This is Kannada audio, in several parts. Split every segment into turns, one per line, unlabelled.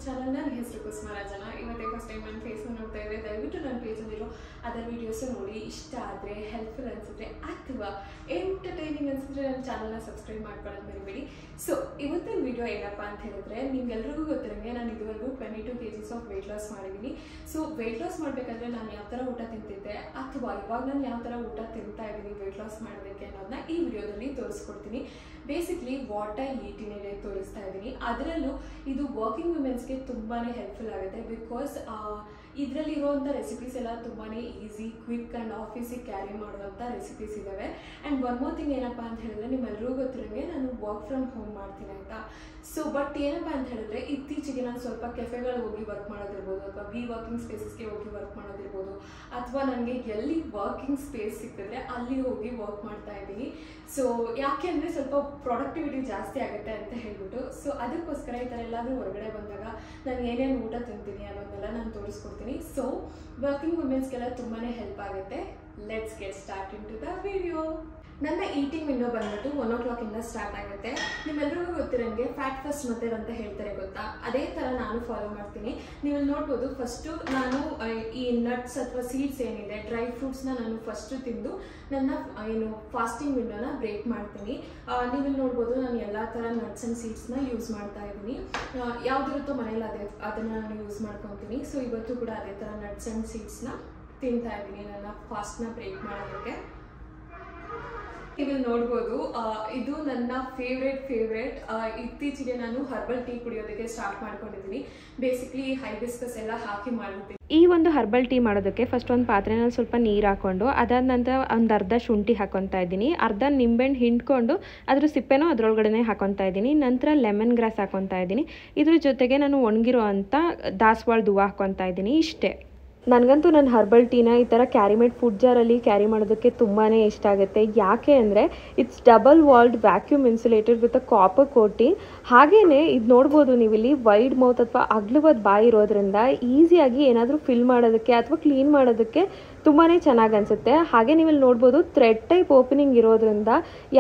ಚಾನಲ್. ನನ್ನ ಹೆಸರು ಕುಸುಮ ರಾಜನ. ಇವತ್ತೇ ಫಸ್ಟ್ ಟೈಮ್ ನನ್ನ ಫೇಸ್ನ ನೋಡ್ತಾ ಇದ್ದರೆ ದಯವಿಟ್ಟು ನನ್ನ ಪೇಜಲ್ಲಿರೋ ಅದರ ವೀಡಿಯೋಸ್ ನೋಡಿ. ಇಷ್ಟ ಆದರೆ ಹೆಲ್ಪ್ಫುಲ್ ಅನಿಸಿದ್ರೆ ಅಥವಾ ಎಂಟರ್ಟೈನಿಂಗ್ ಅನಿಸಿದ್ರೆ ನನ್ನ ಚಾನಲ್ನ ಸಬ್ಸ್ಕ್ರೈಬ್ ಮಾಡ್ಕೊಳ್ಳೋದು ಮರಿಬೇಡಿ. ಸೊ ಇವತ್ತಿನ ವಿಡಿಯೋ ಏನಪ್ಪ ಅಂತ ಹೇಳಿದ್ರೆ, ನಿಮ್ಗೆಲ್ರಿಗೂ ಗೊತ್ತಿರಂಗೆ ನಾನು ಇದುವರೆಗೂ 22 kgs ಆಫ್ ವೆಯ್ಟ್ ಲಾಸ್ ಮಾಡಿದ್ದೀನಿ. ಸೊ ವೆಯ್ಟ್ ಲಾಸ್ ಮಾಡಬೇಕಾದ್ರೆ ನಾನು ಯಾವ ಥರ ಊಟ ತಿಂತಿದ್ದೆ ಅಥವಾ ಇವಾಗ ನಾನು ಯಾವ ಥರ ಊಟ ತಿಂತಾ ಇದ್ದೀನಿ ವೆಯ್ಟ್ ಲಾಸ್ ಮಾಡೋದಕ್ಕೆ ಅನ್ನೋದನ್ನ ಈ ವಿಡಿಯೋದಲ್ಲಿ ತೋರಿಸ್ಕೊಡ್ತೀನಿ. Basically what I eat in a day ತೋರಿಸ್ತಾ ಇದ್ದೀನಿ. ಅದರಲ್ಲೂ ಇದು ವರ್ಕಿಂಗ್ ವುಮೆನ್ಸ್ಗೆ ತುಂಬಾ ಹೆಲ್ಪ್ಫುಲ್ ಆಗುತ್ತೆ. ಬಿಕಾಸ್ ಇದರಲ್ಲಿರುವಂಥ ರೆಸಿಪೀಸ್ ಎಲ್ಲ ತುಂಬಾ ಈಸಿ, ಕ್ವಿಕ್ ಆ್ಯಂಡ್ ಆಫೀಸಿಗೆ ಕ್ಯಾರಿ ಮಾಡುವಂಥ ರೆಸಿಪೀಸ್ ಇದ್ದಾವೆ. ಆ್ಯಂಡ್ ಒನ್ ಮೋರ್ ಥಿಂಗ್ ಏನಪ್ಪ ಅಂತ ಹೇಳಿದ್ರೆ, ನಿಮ್ಮೆಲ್ಲರಿಗೂ ಗೊತ್ತಿರೋಂಗೆ ನಾನು ವರ್ಕ್ ಫ್ರಮ್ ಹೋಮ್ ಮಾಡ್ತೀನಿ ಆಯಿತಾ. ಸೊ ಬಟ್ ಏನಪ್ಪ ಅಂತ ಹೇಳಿದ್ರೆ, ಇತ್ತೀಚೆಗೆ ನಾನು ಸ್ವಲ್ಪ ಕೆಫೆಗಳಿಗೆ ಹೋಗಿ ವರ್ಕ್ ಮಾಡೋದಿರ್ಬೋದು ಅಥವಾ ವರ್ಕಿಂಗ್ ಸ್ಪೇಸಸ್ಗೆ ಹೋಗಿ ವರ್ಕ್ ಮಾಡೋದಿರ್ಬೋದು, ಅಥವಾ ನನಗೆ ಎಲ್ಲಿ ವರ್ಕಿಂಗ್ ಸ್ಪೇಸ್ ಸಿಕ್ಕಿದ್ರೆ ಅಲ್ಲಿ ಹೋಗಿ ವರ್ಕ್ ಮಾಡ್ತಾ ಇದ್ದೀನಿ. ಸೊ ಯಾಕೆ ಅಂದರೆ ಸ್ವಲ್ಪ ಪ್ರೊಡಕ್ಟಿವಿಟಿ ಜಾಸ್ತಿ ಆಗುತ್ತೆ ಅಂತ ಹೇಳ್ಬಿಟ್ಟು, ಸೊ ಅದಕ್ಕೋಸ್ಕರ ಈ ಥರ ಎಲ್ಲಾದರೂ ಹೊರಗಡೆ ಬಂದಾಗ ನಾನು ಏನೇನು ಊಟ ತಿಂತೀನಿ ಅನ್ನೋದನ್ನೆಲ್ಲ ನಾನು ತೋರಿಸ್ಕೊಡ್ತೀನಿ. ಸೊ ವರ್ಕಿಂಗ್ ವುಮೆನ್ಸ್ಗೆಲ್ಲ ತುಂಬಾ ಹೆಲ್ಪ್ ಆಗುತ್ತೆ. Let's get start into the video. ನನ್ನ ಈಟಿಂಗ್ ವಿಂಡೋ ಬಂದ್ಬಿಟ್ಟು 1 o'clock ಸ್ಟಾರ್ಟ್ ಆಗುತ್ತೆ. ನಿಮ್ಮೆಲ್ಲರಿಗೂ ಗೊತ್ತಿರೋಂಗೆ ಫ್ಯಾಟ್ ಫಸ್ಟ್ ಮೆಥಡ್ ಅಂತ ಹೇಳ್ತಾರೆ ಗೊತ್ತಾ, ಅದೇ ಥರ ನಾನು ಫಾಲೋ ಮಾಡ್ತೀನಿ. ನೀವು ನೋಡ್ಬೋದು, ಫಸ್ಟು ನಾನು ಈ ನಟ್ಸ್ ಅಥವಾ ಸೀಡ್ಸ್ ಏನಿದೆ, ಡ್ರೈ ಫ್ರೂಟ್ಸ್ನ ನಾನು ಫಸ್ಟು ತಿಂದು ನನ್ನ ಫಾಸ್ಟಿಂಗ್ ವಿಂಡೋನ ಬ್ರೇಕ್ ಮಾಡ್ತೀನಿ. ನೀವು ನೋಡ್ಬೋದು, ನಾನು ಎಲ್ಲ ಥರ ನಟ್ಸ್ ಆ್ಯಂಡ್ ಸೀಡ್ಸ್ನ ಯೂಸ್ ಮಾಡ್ತಾ ಇದ್ದೀನಿ. ಯಾವುದಿರುತ್ತೋ ಮನೇಲಿ ಅದನ್ನು ನಾನು ಯೂಸ್ ಮಾಡ್ಕೊತೀನಿ. ಸೊ ಇವತ್ತು ಕೂಡ ಅದೇ ಥರ ನಟ್ಸ್ ಆ್ಯಂಡ್ ಸೀಡ್ಸ್ನ ತಿಂತಾ ಇದ್ದೀನಿ ನನ್ನ ಫಾಸ್ಟ್ನ ಬ್ರೇಕ್ ಮಾಡೋದಕ್ಕೆ. ನೀವು ನೋಡ್ಬೋದು, ಇದು ನನ್ನ ಫೇವ್ರೇಟ್. ಇತ್ತೀಚೆಗೆ ನಾನು ಹರ್ಬಲ್ ಟೀ ಕುಡಿಯೋದಕ್ಕೆ ಸ್ಟಾರ್ಟ್ ಮಾಡ್ಕೊಂಡಿದ್ದೀನಿ. ಬೇಸಿಕ್ಲಿ ಹೈಬಿಸ್ಕಸ್ ಎಲ್ಲ ಹಾಕಿ ಮಾಡಿರ್ತೀನಿ.
ಈ ಒಂದು ಹರ್ಬಲ್ ಟೀ ಮಾಡೋದಕ್ಕೆ ಫಸ್ಟ್ ಒಂದು ಪಾತ್ರೆನಲ್ಲಿ ಸ್ವಲ್ಪ ನೀರು ಹಾಕ್ಕೊಂಡು, ಅದಾದ ನಂತರ ಒಂದು ಅರ್ಧ ಶುಂಠಿ ಹಾಕೊತಾ ಇದ್ದೀನಿ, ಅರ್ಧ ನಿಂಬೆಹಣ್ಣು ಹಿಂಡ್ಕೊಂಡು ಅದ್ರ ಸಿಪ್ಪೆನೂ ಅದರೊಳಗಡೆ ಹಾಕೊತಾ ಇದ್ದೀನಿ. ನಂತರ ಲೆಮನ್ ಗ್ರಾಸ್ ಹಾಕೊತಾ ಇದ್ದೀನಿ. ಇದ್ರ ಜೊತೆಗೆ ನಾನು ಒಣಗಿರೋ ಅಂಥ ದಾಸವಾಳದ ಹೂವು ಹಾಕೊತಾ ಇದ್ದೀನಿ. ಇಷ್ಟೇ. ನನಗಂತೂ ನನ್ನ ಹರ್ಬಲ್ ಟೀನ ಈ ಥರ ಕ್ಯಾರಿಮೇಡ್ ಫುಡ್ ಜಾರಲ್ಲಿ ಕ್ಯಾರಿ ಮಾಡೋದಕ್ಕೆ ತುಂಬಾ ಇಷ್ಟ ಆಗುತ್ತೆ. ಯಾಕೆ ಅಂದರೆ it's double walled vacuum insulated with a copper coating. ಹಾಗೆಯೇ ಇದು ನೋಡ್ಬೋದು ನೀವು ಇಲ್ಲಿ ವೈಡ್ ಮೌತ್ ಅಥವಾ ಅಗ್ಲವಾದ ಬಾಯಿ ಇರೋದ್ರಿಂದ ಈಸಿಯಾಗಿ ಏನಾದರೂ ಫಿಲ್ ಮಾಡೋದಕ್ಕೆ ಅಥವಾ ಕ್ಲೀನ್ ಮಾಡೋದಕ್ಕೆ ತುಂಬಾ ಚೆನ್ನಾಗಿ ಅನಿಸುತ್ತೆ. ಹಾಗೆ ನೀವು ಇಲ್ಲಿ ನೋಡ್ಬೋದು, ಥ್ರೆಡ್ ಟೈಪ್ ಓಪನಿಂಗ್ ಇರೋದ್ರಿಂದ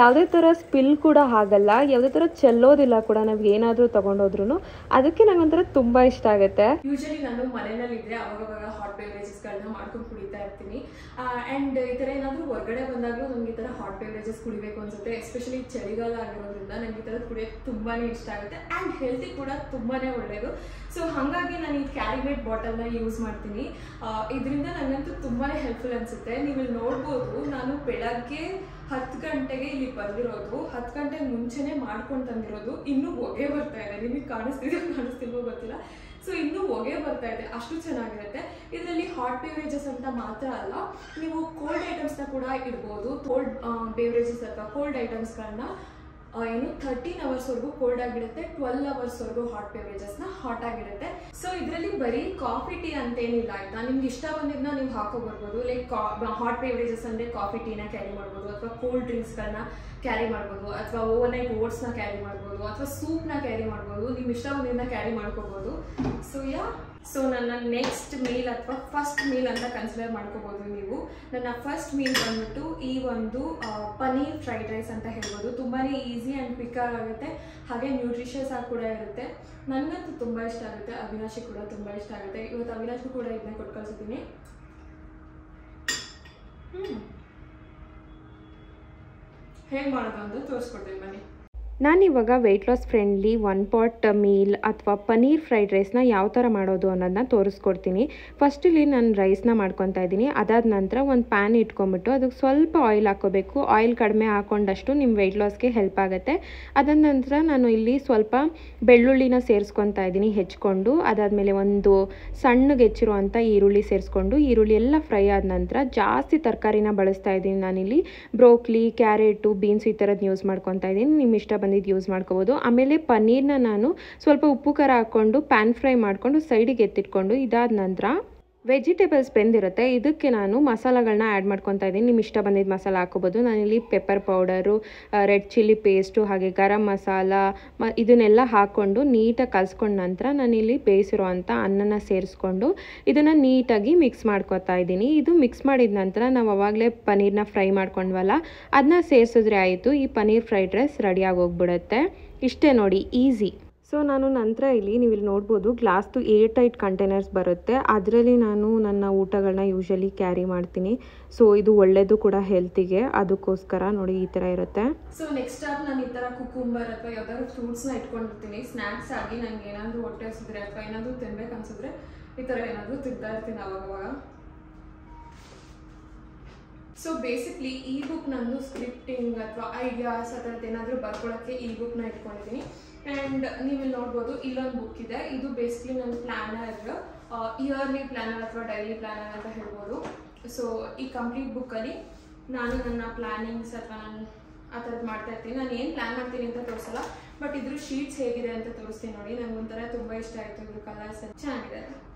ಯಾವುದೇ ಥರ ಸ್ಪಿಲ್ ಕೂಡ ಆಗಲ್ಲ, ಯಾವುದೇ ಥರ ಚೆಲ್ಲೋದಿಲ್ಲ ಕೂಡ ನಾವು ಏನಾದರೂ ತೊಗೊಂಡೋದ್ರೂ. ಅದಕ್ಕೆ ನಂಗೊಂಥರ ತುಂಬ ಇಷ್ಟ ಆಗುತ್ತೆ.
ಯೂಶಲಿ ನಾನು ಮನೆಯಲ್ಲಿದ್ದರೆ ಅವಾಗವಾಗ ಹಾಟ್ ಬೇವರೇಜಸ್ಗಳನ್ನ ಮಾಡ್ಕೊಂಡು ಕುಡಿತಾ ಇರ್ತೀನಿ. ಆ್ಯಂಡ್ ಈ ಥರ ಏನಾದರೂ ಹೊರಗಡೆ ಬಂದಾಗಲೂ ನನಗೆ ಈ ಥರ ಹಾಟ್ ಬೇವರೇಜಸ್ ಕುಡಿಬೇಕು ಅನ್ಸುತ್ತೆ. ಎಸ್ಪೆಷಲಿ ಚಳಿಗಾಲ ಆಗಿರೋದ್ರಿಂದ ನನಗೆ ಈ ಥರದ್ದು ಕುಡಿಯೋಕ್ಕೆ ತುಂಬಾ ಇಷ್ಟ ಆಗುತ್ತೆ. ಆ್ಯಂಡ್ ಹೆಲ್ತಿ ಕೂಡ ತುಂಬಾ ಒಳ್ಳೆಯದು. ಸೊ ಹಾಗಾಗಿ ನಾನು ಈ ಕ್ಯಾರಿಮೇಡ್ ಬಾಟಲ್ನ ಯೂಸ್ ಮಾಡ್ತೀನಿ. ಇದರಿಂದ ನನಗಂತೂ ತುಂಬಾ ಹೆಲ್ಪ್ಫುಲ್ ಅನಿಸುತ್ತೆ. ನೀವು ಇಲ್ಲಿ ನೋಡ್ಬೋದು, ನಾನು ಬೆಳಗ್ಗೆ 10 ಗಂಟೆಗೆ ಇಲ್ಲಿ ಬಂದಿರೋದು, 10 ಗಂಟೆಗೆ ಮುಂಚೆನೇ ಮಾಡ್ಕೊಂಡು ತಂದಿರೋದು. ಇನ್ನೂ ಹೊಗೆ ಬರ್ತಾ ಇದೆ. ನಿಮಗೆ ಕಾಣಿಸ್ತಿಲ್ವೋ ಗೊತ್ತಿಲ್ಲ. ಸೊ ಇನ್ನೂ ಹೊಗೆ ಬರ್ತಾ ಇದೆ, ಅಷ್ಟು ಚೆನ್ನಾಗಿರುತ್ತೆ. ಇದರಲ್ಲಿ ಹಾಟ್ ಬೇವರೇಜಸ್ ಅಂತ ಮಾತ್ರ ಅಲ್ಲ, ನೀವು ಕೋಲ್ಡ್ ಐಟಮ್ಸ್ನ ಕೂಡ ಇಡ್ಬೋದು. ಕೋಲ್ಡ್ ಬೇವರೇಜಸ್ ಅಥವಾ ಕೋಲ್ಡ್ ಐಟಮ್ಸ್ಗಳನ್ನ 13 ಅವರ್ಸ್ವರೆಗೂ ಕೋಲ್ಡ್ ಆಗಿರುತ್ತೆ, 12 ಅವರ್ಸ್ವರೆಗೂ ಹಾಟ್ ಬೇವರೇಜಸ್ನ ಹಾಟ್ ಆಗಿರುತ್ತೆ. ಸೊ ಇದರಲ್ಲಿ ಬರೀ ಕಾಫಿ ಟೀ ಅಂತೇನಿಲ್ಲ ಆಯ್ತಾ. ನಿಮ್ಗೆ ಇಷ್ಟ ಬಂದಿದ್ದನ್ನ ನೀವು ಹಾಕೋಬರ್ಬೋದು. ಲೈಕ್ ಹಾಟ್ ಬೇವರೇಜಸ್ ಅಂದರೆ ಕಾಫಿ ಟೀನ ಕ್ಯಾರಿ ಮಾಡ್ಬೋದು, ಅಥವಾ ಕೋಲ್ಡ್ ಡ್ರಿಂಕ್ಸ್ಗಳನ್ನ ಕ್ಯಾರಿ ಮಾಡ್ಬೋದು, ಅಥವಾ ಓವರ್ನೈಟ್ ಓಟ್ಸ್ನ ಕ್ಯಾರಿ ಮಾಡ್ಬೋದು, ಅಥವಾ ಸೂಪ್ನ ಕ್ಯಾರಿ ಮಾಡ್ಬೋದು. ನಿಮ್ಗೆ ಇಷ್ಟ ಬಂದಿದ್ದನ್ನ ಕ್ಯಾರಿ ಮಾಡ್ಕೋಬೋದು. ಸೊ ನನ್ನ ನೆಕ್ಸ್ಟ್ ಮೀಲ್ ಅಥವಾ ಫಸ್ಟ್ ಮೀಲ್ ಅಂತ ಕನ್ಸಿಡರ್ ಮಾಡ್ಕೋಬೋದು ನೀವು. ನನ್ನ ಫಸ್ಟ್ ಮೀಲ್ ಬಂದ್ಬಿಟ್ಟು ಈ ಒಂದು ಪನೀರ್ ಫ್ರೈಡ್ ರೈಸ್ ಅಂತ ಹೇಳ್ಬೋದು. ತುಂಬಾ ಈಸಿ ಆ್ಯಂಡ್ ಕ್ವಿಕ್ ಆಗುತ್ತೆ, ಹಾಗೆ ನ್ಯೂಟ್ರಿಷಿಯಸ್ ಆಗಿ ಕೂಡ ಇರುತ್ತೆ. ನನಗಂತೂ ತುಂಬ ಇಷ್ಟ ಆಗುತ್ತೆ. ಅವಿನಾಶಿ ಕೂಡ ತುಂಬ ಇಷ್ಟ ಆಗುತ್ತೆ. ಇವತ್ತು ಅವಿನಾಶಿ ಕೂಡ ಇದನ್ನ ಕೊಟ್ಟು ಕಳಿಸಿದ್ದೀನಿ. ಹೇಗೆ ಮಾಡೋದು ಅಂತ ತೋರಿಸ್ಕೊಡ್ತೀನಿ ಬನ್ನಿ.
ನಾನಿವಾಗ weight loss friendly 1 pot meal ಅಥವಾ ಪನೀರ್ ಫ್ರೈಡ್ ರೈಸ್ನ ಯಾವ ಥರ ಮಾಡೋದು ಅನ್ನೋದನ್ನ ತೋರಿಸ್ಕೊಡ್ತೀನಿ. ಫಸ್ಟಲ್ಲಿ ನಾನು ರೈಸ್ನ ಮಾಡ್ಕೊತಾ ಇದ್ದೀನಿ. ಅದಾದ ನಂತರ ಒಂದು ಪ್ಯಾನ್ ಇಟ್ಕೊಂಬಿಟ್ಟು ಅದಕ್ಕೆ ಸ್ವಲ್ಪ ಆಯಿಲ್ ಹಾಕ್ಕೋಬೇಕು. ಆಯಿಲ್ ಕಡಿಮೆ ಹಾಕ್ಕೊಂಡಷ್ಟು ನಿಮ್ಮ ವೆಯ್ಟ್ ಲಾಸ್ಗೆ ಹೆಲ್ಪ್ ಆಗುತ್ತೆ. ಅದಾದ ನಂತರ ನಾನು ಇಲ್ಲಿ ಸ್ವಲ್ಪ ಬೆಳ್ಳುಳ್ಳಿನ ಸೇರಿಸ್ಕೊತಾ ಇದ್ದೀನಿ ಹೆಚ್ಕೊಂಡು. ಅದಾದಮೇಲೆ ಒಂದು ಸಣ್ಣಗೆ ಹೆಚ್ಚಿರುವಂಥ ಈರುಳ್ಳಿ ಸೇರಿಸ್ಕೊಂಡು, ಈರುಳ್ಳಿ ಎಲ್ಲ ಫ್ರೈ ಆದ ನಂತರ ಜಾಸ್ತಿ ತರಕಾರಿನ ಬಳಸ್ತಾ ಇದ್ದೀನಿ. ನಾನಿಲ್ಲಿ ಬ್ರೋಕ್ಲಿ, ಕ್ಯಾರೆಟು, ಬೀನ್ಸ್ ಈ ಥರದ್ದು ಯೂಸ್ ಮಾಡ್ಕೊತಾ ಇದ್ದೀನಿ. ನಿಮ್ಮ ಇಷ್ಟ ಬಂದಿದ್ದು ಯೂಸ್ ಮಾಡ್ಕೋಬೋದು. ಆಮೇಲೆ ಪನ್ನೀರ್ನ ನಾನು ಸ್ವಲ್ಪ ಉಪ್ಪು ಖಾರ ಹಾಕ್ಕೊಂಡು ಪ್ಯಾನ್ ಫ್ರೈ ಮಾಡಿಕೊಂಡು ಸೈಡಿಗೆ ಎತ್ತಿಟ್ಕೊಂಡು, ಇದಾದ ನಂತರ ವೆಜಿಟೇಬಲ್ಸ್ ಬೆಂದಿರುತ್ತೆ, ಇದಕ್ಕೆ ನಾನು ಮಸಾಲೆಗಳನ್ನ ಆ್ಯಡ್ ಮಾಡ್ಕೊತಾ ಇದ್ದೀನಿ. ನಿಮ್ಮ ಇಷ್ಟ ಬಂದಿದ್ದು ಮಸಾಲ ಹಾಕೋಬೋದು. ನಾನಿಲ್ಲಿ pepper powder, red chilli paste, ಹಾಗೆ ಗರಂ ಮಸಾಲ ಇದನ್ನೆಲ್ಲ ಹಾಕ್ಕೊಂಡು ನೀಟಾಗಿ ಕಲಿಸ್ಕೊಂಡ ನಂತರ ನಾನಿಲ್ಲಿ ಬೇಯಿಸಿರೋ ಅಂಥ ಅನ್ನನ ಸೇರಿಸ್ಕೊಂಡು ಇದನ್ನು ನೀಟಾಗಿ ಮಿಕ್ಸ್ ಮಾಡ್ಕೊತಾ ಇದ್ದೀನಿ. ಇದು ಮಿಕ್ಸ್ ಮಾಡಿದ ನಂತರ ನಾವು ಅವಾಗಲೇ ಪನ್ನೀರ್ನ ಫ್ರೈ ಮಾಡ್ಕೊಂಡ್ವಲ್ಲ, ಅದನ್ನ ಸೇರಿಸಿದ್ರೆ ಆಯಿತು. ಈ ಪನ್ನೀರ್ ಫ್ರೈಡ್ ರೈಸ್ ರೆಡಿಯಾಗಿ ಹೋಗ್ಬಿಡುತ್ತೆ. ಇಷ್ಟೇ ನೋಡಿ, ಈಸಿ. ಸೊ ನಾನು ನಂತರ ನೀವು ಇಲ್ಲಿ ನೋಡ್ಬೋದು ಗ್ಲಾಸ್ದು ಏರ್ ಟೈಟ್ ಕಂಟೈನರ್ಸ್ ಬರುತ್ತೆ, ಅದರಲ್ಲಿ ನಾನು ನನ್ನ ಊಟಗಳನ್ನ ಯೂಶಲಿ ಕ್ಯಾರಿ ಮಾಡ್ತೀನಿ. ಸೊ ಇದು ಒಳ್ಳೆಯದು ಕೂಡ ಹೆಲ್ತಿಗೆ, ಅದಕ್ಕೋಸ್ಕರ ನೋಡಿ ಈ ಥರ ಇರುತ್ತೆ.
ಸೊ ನೆಕ್ಸ್ಟ್ ಆಗಿ ನಾನು ಈ ಥರ ಕುಕುಂಬರ್ ಅಥವಾ ಯಾವ್ದಾದ್ರು ಫ್ರೂಟ್ಸ್ನ ಇಟ್ಕೊಂಡಿರ್ತೀನಿ ಸ್ನ್ಯಾಕ್ಸ್ ಆಗಿ. ನನಗೆ ಏನಾದರೂ ಹೊಟ್ಟೆ ಹಸಿದ್ರೆ ಅಥವಾ ಏನಾದರೂ ತಿನ್ಬೇಕು ಅನ್ಸಿದ್ರೆ ಈ ಥರ ಏನಾದರೂ ತಿಂತಾ ಇರ್ತೀನಿ ಅವಾಗವಾಗ. ಸೊ ಬೇಸಿಕ್ಲಿ ಈ ಬುಕ್ ನಂದು ಸ್ಕ್ರಿಪ್ಟಿಂಗ್ ಅಥವಾ ಐಡಿಯಾಸ್ ಆ ಥರದ್ದು ಏನಾದರೂ ಬರ್ಕೊಳ್ಳೋಕ್ಕೆ ಈ ಬುಕ್ನ ಇಟ್ಕೊಂಡಿದ್ದೀನಿ. ಆ್ಯಂಡ್ ನೀವು ಇಲ್ಲಿ ನೋಡ್ಬೋದು ಇಲ್ಲೊಂದು ಬುಕ್ ಇದೆ. ಇದು ಬೇಸಿಕ್ಲಿ ನನ್ನ ಪ್ಲ್ಯಾನರ್, ಇಯರ್ಲಿ ಪ್ಲ್ಯಾನರ್ ಅಥವಾ ಡೈಲಿ ಪ್ಲ್ಯಾನರ್ ಅಂತ ಹೇಳ್ಬೋದು. ಸೊ ಈ ಕಂಪ್ಲೀಟ್ ಬುಕ್ಕಲ್ಲಿ ನಾನು ನನ್ನ ಪ್ಲ್ಯಾನಿಂಗ್ಸ್ ಅಥವಾ ನಾನು ಆ ಥರದ್ದು ಮಾಡ್ತಾ ಇರ್ತೀನಿ. ನಾನು ಏನು ಪ್ಲ್ಯಾನ್ ಮಾಡ್ತೀನಿ ಅಂತ ತೋರಿಸಲ್ಲ, ಬಟ್ ಇದ್ರ ಶೀಟ್ಸ್ ಹೇಗಿದೆ ಅಂತ ತೋರಿಸ್ತೀನಿ ನೋಡಿ. ನನಗೊಂಥರ ತುಂಬ ಇಷ್ಟ ಆಯಿತು, ಇದ್ರ ಕಲರ್ಸ್ ಚೆನ್ನಾಗಿದೆ.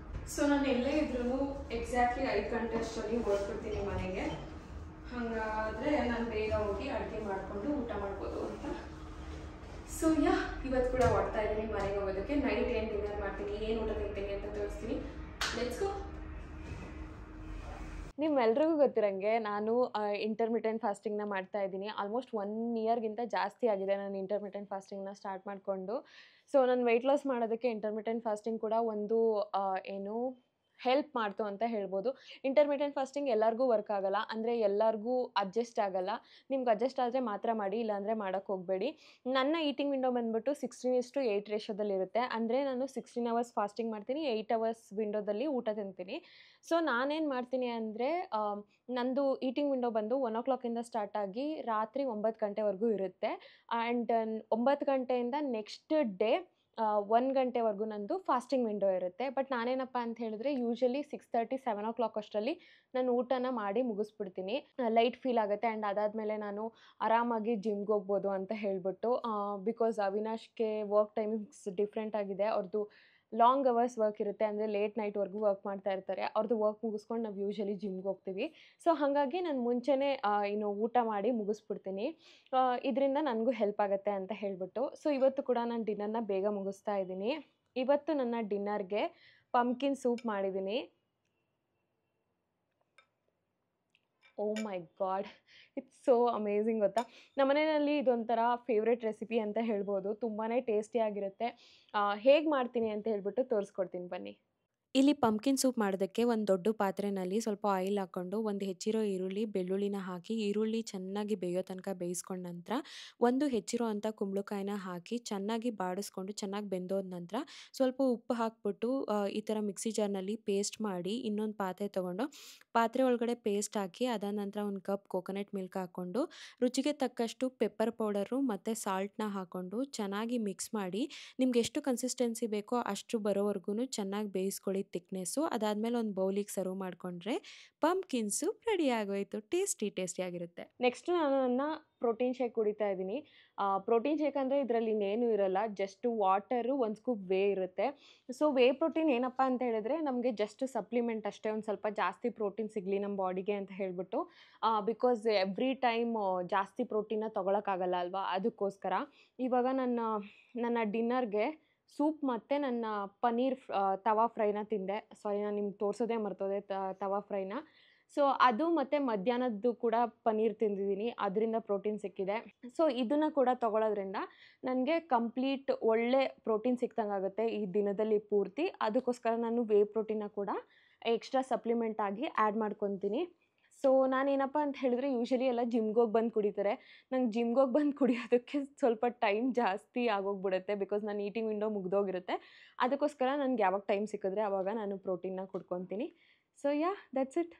ಸೊ ನಾನು ಎಲ್ಲೇ ಇದ್ರೂ ಎಕ್ಸಾಕ್ಟ್ಲಿ 5 ಗಂಟೆ ಅಷ್ಟರಲ್ಲಿ ಹೊರಡ್ಬಿಡ್ತೀನಿ ಮನೆಗೆ. ಹಾಗಾದರೆ ನಾನು ಬೇಗ ಹೋಗಿ ಅಡುಗೆ ಮಾಡಿಕೊಂಡು ಊಟ ಮಾಡ್ಬೋದು ಅಂತ. ಸೊ ಇವತ್ತು ಕೂಡ ಹೊಡ್ತಾ ಇದ್ದೀನಿ ಮನೆಗೆ ಹೋಗೋದಕ್ಕೆ. ನೈಟ್ ಏನು ಡಿನ್ನರ್ ಮಾಡ್ತೀನಿ, ಏನು ಊಟ ತಿಂತೀನಿ ಅಂತ ತೋರಿಸ್ತೀನಿ. Let's go.
ನಿಮ್ಮೆಲ್ರಿಗೂ ಗೊತ್ತಿರಂಗೆ ನಾನು ಇಂಟರ್ಮಿಟೆಂಟ್ ಫಾಸ್ಟಿಂಗ್ನ ಮಾಡ್ತಾ ಇದ್ದೀನಿ. ಆಲ್ಮೋಸ್ಟ್ 1 ಇಯರ್ಗಿಂತ ಜಾಸ್ತಿ ಆಗಿದೆ ನಾನು ಇಂಟರ್ಮಿಟೆಂಟ್ ಫಾಸ್ಟಿಂಗ್ನ ಸ್ಟಾರ್ಟ್ ಮಾಡಿಕೊಂಡು. ಸೊ ನಾನು ವೆಯ್ಟ್ ಲಾಸ್ ಮಾಡೋದಕ್ಕೆ ಇಂಟರ್ಮಿಟೆಂಟ್ ಫಾಸ್ಟಿಂಗ್ ಕೂಡ ಒಂದು ಹೆಲ್ಪ್ ಮಾಡ್ತು ಅಂತ ಹೇಳ್ಬೋದು. ಇಂಟರ್ಮಿಟೆಂಟ್ ಫಾಸ್ಟಿಂಗ್ ಎಲ್ಲರಿಗೂ ವರ್ಕ್ ಆಗಲ್ಲ, ಅಂದರೆ ಎಲ್ಲರಿಗೂ ಅಡ್ಜಸ್ಟ್ ಆಗಲ್ಲ. ನಿಮ್ಗೆ ಅಡ್ಜಸ್ಟ್ ಆದರೆ ಮಾತ್ರ ಮಾಡಿ, ಇಲ್ಲಾಂದರೆ ಮಾಡೋಕ್ಕೆ ಹೋಗಬೇಡಿ. ನನ್ನ ಈಟಿಂಗ್ ವಿಂಡೋ ಬಂದುಬಿಟ್ಟು 16:8 ರೇಷೋದಲ್ಲಿರುತ್ತೆ. ಅಂದರೆ ನಾನು 16 ಅವರ್ಸ್ ಫಾಸ್ಟಿಂಗ್ ಮಾಡ್ತೀನಿ, 8 ಅವರ್ಸ್ ವಿಂಡೋದಲ್ಲಿ ಊಟ ತಿಂತೀನಿ. ಸೊ ನಾನೇನು ಮಾಡ್ತೀನಿ ಅಂದರೆ ನಂದು ಈಟಿಂಗ್ ವಿಂಡೋ ಬಂದು 1 o'clock ಸ್ಟಾರ್ಟ್ ಆಗಿ ರಾತ್ರಿ 9 ಗಂಟೆವರೆಗೂ ಇರುತ್ತೆ. ಆ್ಯಂಡ್ 9 ಗಂಟೆಯಿಂದ ನೆಕ್ಸ್ಟ್ ಡೇ 1 ಗಂಟೆವರೆಗೂ ನಂದು ಫಾಸ್ಟಿಂಗ್ ವಿಂಡೋ ಇರುತ್ತೆ. ಬಟ್ ನಾನೇನಪ್ಪ ಅಂತ ಹೇಳಿದ್ರೆ ಯೂಶಲಿ 6:30, 7 o'clock ಅಷ್ಟರಲ್ಲಿ ನಾನು ಊಟನ ಮಾಡಿ ಮುಗಿಸ್ಬಿಡ್ತೀನಿ. ಲೈಟ್ ಫೀಲ್ ಆಗುತ್ತೆ. ಆ್ಯಂಡ್ ಅದಾದಮೇಲೆ ನಾನು ಆರಾಮಾಗಿ ಜಿಮ್ಗೆ ಹೋಗ್ಬೋದು ಅಂತ ಹೇಳ್ಬಿಟ್ಟು, ಬಿಕಾಸ್ ಅವಿನಾಶ್ಗೆ ವರ್ಕ್ ಟೈಮಿಂಗ್ಸ್ ಡಿಫ್ರೆಂಟ್ ಆಗಿದೆ. ಅವ್ರದ್ದು ಲಾಂಗ್ ಅವರ್ಸ್ ವರ್ಕ್ ಇರುತ್ತೆ, ಅಂದರೆ ಲೇಟ್ ನೈಟ್ವರೆಗೂ ವರ್ಕ್ ಮಾಡ್ತಾ ಇರ್ತಾರೆ. ಅವ್ರದ್ದು ವರ್ಕ್ ಮುಗಿಸ್ಕೊಂಡು ನಾವು ಯೂಶಲಿ ಜಿಮ್ಗೆ ಹೋಗ್ತೀವಿ. ಸೊ ಹಾಗಾಗಿ ನಾನು ಮುಂಚೆನೇ ಊಟ ಮಾಡಿ ಮುಗಿಸ್ಬಿಡ್ತೀನಿ. ಇದರಿಂದ ನನಗೂ ಹೆಲ್ಪ್ ಆಗುತ್ತೆ ಅಂತ ಹೇಳ್ಬಿಟ್ಟು. ಸೊ ಇವತ್ತು ಕೂಡ ನಾನು ಡಿನ್ನರ್ನ ಬೇಗ ಮುಗಿಸ್ತಾ ಇದ್ದೀನಿ. ಇವತ್ತು ನನ್ನ ಡಿನ್ನರ್ಗೆ ಪಂಪ್ಕಿನ್ ಸೂಪ್ ಮಾಡಿದ್ದೀನಿ. ಓ ಮೈ ಗಾಡ್, ಇಟ್ಸ್ ಸೋ ಅಮೇಝಿಂಗ್ ಗೊತ್ತಾ. ನಮ್ಮ ಮನೆಯಲ್ಲಿ ಇದೊಂಥರ ಫೇವ್ರೆಟ್ ರೆಸಿಪಿ ಅಂತ ಹೇಳ್ಬೋದು. ತುಂಬಾ ಟೇಸ್ಟಿಯಾಗಿರುತ್ತೆ. ಹೇಗೆ ಮಾಡ್ತೀನಿ ಅಂತ ಹೇಳ್ಬಿಟ್ಟು ತೋರಿಸ್ಕೊಡ್ತೀನಿ ಬನ್ನಿ. ಇಲ್ಲಿ ಪಂಪ್ಕಿನ್ ಸೂಪ್ ಮಾಡೋದಕ್ಕೆ ಒಂದು ದೊಡ್ಡ ಪಾತ್ರೆಯಲ್ಲಿ ಸ್ವಲ್ಪ ಆಯಿಲ್ ಹಾಕ್ಕೊಂಡು ಒಂದು ಹೆಚ್ಚಿರೋ ಈರುಳ್ಳಿ, ಬೆಳ್ಳುಳ್ಳಿನ ಹಾಕಿ ಈರುಳ್ಳಿ ಚೆನ್ನಾಗಿ ಬೇಯೋ ತನಕ ಬೇಯಿಸ್ಕೊಂಡ ನಂತರ ಒಂದು ಹೆಚ್ಚಿರೋ ಅಂಥ ಕುಂಬಳಕಾಯಿನ ಹಾಕಿ ಚೆನ್ನಾಗಿ ಬಾಡಿಸ್ಕೊಂಡು ಚೆನ್ನಾಗಿ ಬೆಂದೋದ ನಂತರ ಸ್ವಲ್ಪ ಉಪ್ಪು ಹಾಕ್ಬಿಟ್ಟು ಈ ಥರ ಮಿಕ್ಸಿ ಜಾರ್ನಲ್ಲಿ ಪೇಸ್ಟ್ ಮಾಡಿ ಇನ್ನೊಂದು ಪಾತ್ರೆ ತೊಗೊಂಡು ಪಾತ್ರೆ ಒಳಗಡೆ ಪೇಸ್ಟ್ ಹಾಕಿ ಅದಾದ ನಂತರ ಒಂದು ಕಪ್ ಕೋಕೋನಟ್ ಮಿಲ್ಕ್ ಹಾಕ್ಕೊಂಡು ರುಚಿಗೆ ತಕ್ಕಷ್ಟು ಪೆಪ್ಪರ್ ಪೌಡರು ಮತ್ತು ಸಾಲ್ಟ್ನ ಹಾಕ್ಕೊಂಡು ಚೆನ್ನಾಗಿ ಮಿಕ್ಸ್ ಮಾಡಿ ನಿಮ್ಗೆ ಎಷ್ಟು ಕನ್ಸಿಸ್ಟೆನ್ಸಿ ಬೇಕೋ ಅಷ್ಟು ಬರೋವರೆಗೂ ಚೆನ್ನಾಗಿ ಬೇಯಿಸ್ಕೊಳ್ಳಿ ಥಿಕ್ನೆಸ್ಸು. ಅದಾದಮೇಲೆ ಒಂದು ಬೌಲಿಗೆ ಸರ್ವ್ ಮಾಡಿಕೊಂಡ್ರೆ ಪಂಪ್ಕಿನ್ ಸೂಪ್ ರೆಡಿ ಆಗೋಯ್ತು. ಟೇಸ್ಟಿಯಾಗಿರುತ್ತೆ. ನೆಕ್ಸ್ಟ್ ನಾನು ನನ್ನ ಪ್ರೋಟೀನ್ ಶೇಕ್ ಕುಡಿತಾ ಇದ್ದೀನಿ. ಪ್ರೋಟೀನ್ ಶೇಕ್ ಅಂದರೆ ಇದರಲ್ಲಿ ಇನ್ನೇನು ಇರಲ್ಲ, ಜಸ್ಟ್ ವಾಟರು, ಒಂದು ಸ್ಕೂಪ್ ವೇ ಇರುತ್ತೆ. ಸೊ ವೇ ಪ್ರೋಟೀನ್ ಏನಪ್ಪ ಅಂತ ಹೇಳಿದ್ರೆ ನಮಗೆ ಜಸ್ಟ್ ಸಪ್ಲಿಮೆಂಟ್ ಅಷ್ಟೇ, ಒಂದು ಸ್ವಲ್ಪ ಜಾಸ್ತಿ ಪ್ರೋಟೀನ್ ಸಿಗಲಿ ನಮ್ಮ ಬಾಡಿಗೆ ಅಂತ ಹೇಳ್ಬಿಟ್ಟು. ಬಿಕಾಸ್ ಎವ್ರಿ ಟೈಮ್ ಜಾಸ್ತಿ ಪ್ರೋಟೀನ ತೊಗೊಳಕ್ಕಾಗಲ್ಲ ಅಲ್ವಾ, ಅದಕ್ಕೋಸ್ಕರ. ಇವಾಗ ನನ್ನ ಡಿನ್ನರ್ಗೆ ಸೂಪ್ ಮತ್ತು ನನ್ನ ಪನ್ನೀರ್ ತವಾ ಫ್ರೈನ ತಿಂದೆ. ಸಾರಿ, ನಾನು ನಿಮ್ಗೆ ತೋರಿಸೋದೇ ಮರ್ತೋದೆ ತವಾ ಫ್ರೈನ. ಸೊ ಅದು ಮತ್ತು ಮಧ್ಯಾಹ್ನದ್ದು ಕೂಡ ಪನ್ನೀರ್ ತಿಂದಿದ್ದೀನಿ, ಅದರಿಂದ ಪ್ರೋಟೀನ್ ಸಿಕ್ಕಿದೆ. ಸೊ ಇದನ್ನು ಕೂಡ ತೊಗೊಳೋದ್ರಿಂದ ನನಗೆ ಕಂಪ್ಲೀಟ್ ಒಳ್ಳೆ ಪ್ರೋಟೀನ್ ಸಿಕ್ತಂಗೆ ಆಗುತ್ತೆ ಈ ದಿನದಲ್ಲಿ ಪೂರ್ತಿ. ಅದಕ್ಕೋಸ್ಕರ ನಾನು ವೇ ಪ್ರೋಟೀನ ಕೂಡ ಎಕ್ಸ್ಟ್ರಾ ಸಪ್ಲಿಮೆಂಟ್ ಆಗಿ ಆ್ಯಡ್ ಮಾಡ್ಕೊತೀನಿ. ಸೊ ನಾನೇನಪ್ಪ ಅಂತ ಹೇಳಿದ್ರೆ ಯೂಶಲಿ ಎಲ್ಲ ಜಿಮ್ಗೆ ಹೋಗಿ ಬಂದು ಕುಡಿತಾರೆ. ನಂಗೆ ಜಿಮ್ಗೆ ಹೋಗಿ ಬಂದು ಕುಡಿಯೋದಕ್ಕೆ ಸ್ವಲ್ಪ ಟೈಮ್ ಜಾಸ್ತಿ ಆಗೋಗ್ಬಿಡುತ್ತೆ, ಬಿಕಾಸ್ ನಾನು ಈಟಿಂಗ್ ವಿಂಡೋ ಮುಗ್ದೋಗಿರುತ್ತೆ. ಅದಕ್ಕೋಸ್ಕರ ನನಗೆ ಯಾವಾಗ ಟೈಮ್ ಸಿಕ್ಕಿದ್ರೆ ಆವಾಗ ನಾನು ಪ್ರೋಟೀನ್ನ ಕುಡ್ಕೊತೀನಿ. So that's it.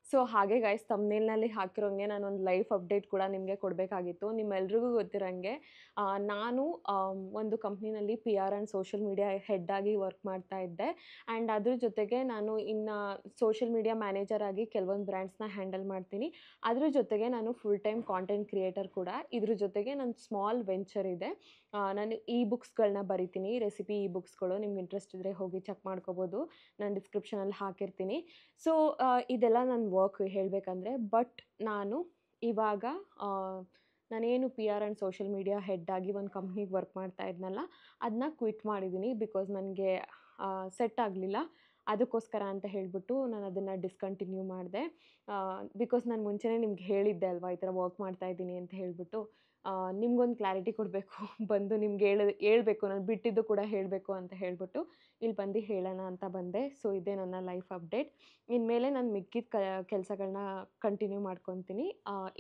ಸೊ ಹಾಗೆ ಗೈಸ್, ತಮ್ನೇಲ್ನಲ್ಲಿ ಹಾಕಿರೋಂಗೆ ನಾನೊಂದು ಲೈಫ್ ಅಪ್ಡೇಟ್ ಕೂಡ ನಿಮಗೆ ಕೊಡಬೇಕಾಗಿತ್ತು. ನಿಮ್ಮೆಲ್ರಿಗೂ ಗೊತ್ತಿರೋಂಗೆ ನಾನು ಒಂದು ಕಂಪ್ನಿನಲ್ಲಿ PR ಆ್ಯಂಡ್ ಸೋಷಿಯಲ್ ಮೀಡಿಯಾ ಹೆಡ್ಡಾಗಿ ವರ್ಕ್ ಮಾಡ್ತಾ ಇದ್ದೆ. ಆ್ಯಂಡ್ ಅದ್ರ ಜೊತೆಗೆ ನಾನು ಇನ್ನು ಸೋಷಿಯಲ್ ಮೀಡಿಯಾ ಮ್ಯಾನೇಜರ್ ಆಗಿ ಕೆಲವೊಂದು ಬ್ರ್ಯಾಂಡ್ಸ್ನ ಹ್ಯಾಂಡಲ್ ಮಾಡ್ತೀನಿ. ಅದ್ರ ಜೊತೆಗೆ ನಾನು ಫುಲ್ ಟೈಮ್ ಕಾಂಟೆಂಟ್ ಕ್ರಿಯೇಟರ್ ಕೂಡ. ಇದ್ರ ಜೊತೆಗೆ ನನ್ನ ಸ್ಮಾಲ್ ವೆಂಚರ್ ಇದೆ. ನಾನು ಬುಕ್ಸ್ಗಳನ್ನ ಬರಿತೀನಿ, ರೆಸಿಪಿ ಬುಕ್ಸ್ಗಳು. ನಿಮ್ಗೆ ಇಂಟ್ರೆಸ್ಟ್ ಇದ್ದರೆ ಹೋಗಿ ಚೆಕ್ ಮಾಡ್ಕೋಬೋದು, ನಾನು ಡಿಸ್ಕ್ರಿಪ್ಷನಲ್ಲಿ ಹಾಕಿರ್ತೀನಿ. ಸೊ ಇದೆಲ್ಲ ನನ್ನ ವರ್ಕ್ ಹೇಳಬೇಕಂದ್ರೆ. ಬಟ್ ನಾನು ಇವಾಗ ನಾನೇನು PR ಆ್ಯಂಡ್ ಸೋಷಿಯಲ್ ಮೀಡಿಯಾ ಹೆಡ್ಡಾಗಿ ಒಂದು ಕಂಪ್ನಿಗೆ ವರ್ಕ್ ಮಾಡ್ತಾ ಇದ್ನಲ್ಲ, ಅದನ್ನ ಕ್ವಿಟ್ ಮಾಡಿದ್ದೀನಿ. ಬಿಕಾಸ್ ನನಗೆ ಸೆಟ್ ಆಗಲಿಲ್ಲ. ಅದಕ್ಕೋಸ್ಕರ ಅಂತ ಹೇಳಿಬಿಟ್ಟು ನಾನು ಅದನ್ನು ಡಿಸ್ಕಂಟಿನ್ಯೂ ಮಾಡಿದೆ. ಬಿಕಾಸ್ ನಾನು ಮುಂಚೆನೇ ನಿಮ್ಗೆ ಹೇಳಿದ್ದೆ ಅಲ್ವಾ ಈ ಥರ ವರ್ಕ್ ಮಾಡ್ತಾಯಿದ್ದೀನಿ ಅಂತ ಹೇಳಿಬಿಟ್ಟು. ನಿಮ್ಗೊಂದು ಕ್ಲಾರಿಟಿ ಕೊಡಬೇಕು, ಬಂದು ನಿಮ್ಗೆ ಹೇಳ್ಬೇಕು, ನಾನು ಬಿಟ್ಟಿದ್ದು ಕೂಡ ಹೇಳಬೇಕು ಅಂತ ಹೇಳ್ಬಿಟ್ಟು ಇಲ್ಲಿ ಬಂದು ಹೇಳೋಣ ಅಂತ ಬಂದೆ. ಸೊ ಇದೇ ನನ್ನ ಲೈಫ್ ಅಪ್ಡೇಟ್. ಇನ್ಮೇಲೆ ನಾನು ಮಿಕ್ಕಿದ ಕೆಲಸಗಳನ್ನ ಕಂಟಿನ್ಯೂ ಮಾಡ್ಕೊತೀನಿ.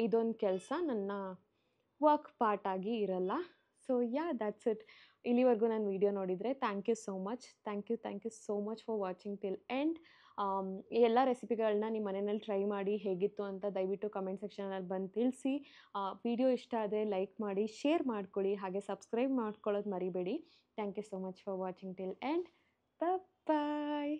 ಇದೊಂದು ಕೆಲಸ ನನ್ನ ವರ್ಕ್ ಪಾರ್ಟ್ ಆಗಿ ಇರಲ್ಲ. So that's it. ಇಲ್ಲಿವರೆಗೂ ನಾನು ವೀಡಿಯೋ ನೋಡಿದರೆ thank you so much. Thank you so much for watching till end. ಎಲ್ಲ ರೆಸಿಪಿಗಳನ್ನ ನಿಮ್ಮ ಮನೆಯಲ್ಲಿ ಟ್ರೈ ಮಾಡಿ ಹೇಗಿತ್ತು ಅಂತ ದಯವಿಟ್ಟು ಕಮೆಂಟ್ ಸೆಕ್ಷನಲ್ಲಿ ಬಂದು ತಿಳಿಸಿ. ವಿಡಿಯೋ ಇಷ್ಟ ಆದರೆ ಲೈಕ್ ಮಾಡಿ, ಶೇರ್ ಮಾಡ್ಕೊಳ್ಳಿ, ಹಾಗೆ ಸಬ್ಸ್ಕ್ರೈಬ್ ಮಾಡ್ಕೊಳ್ಳೋದು ಮರಿಬೇಡಿ. Thank you so much for watching till end. Bye.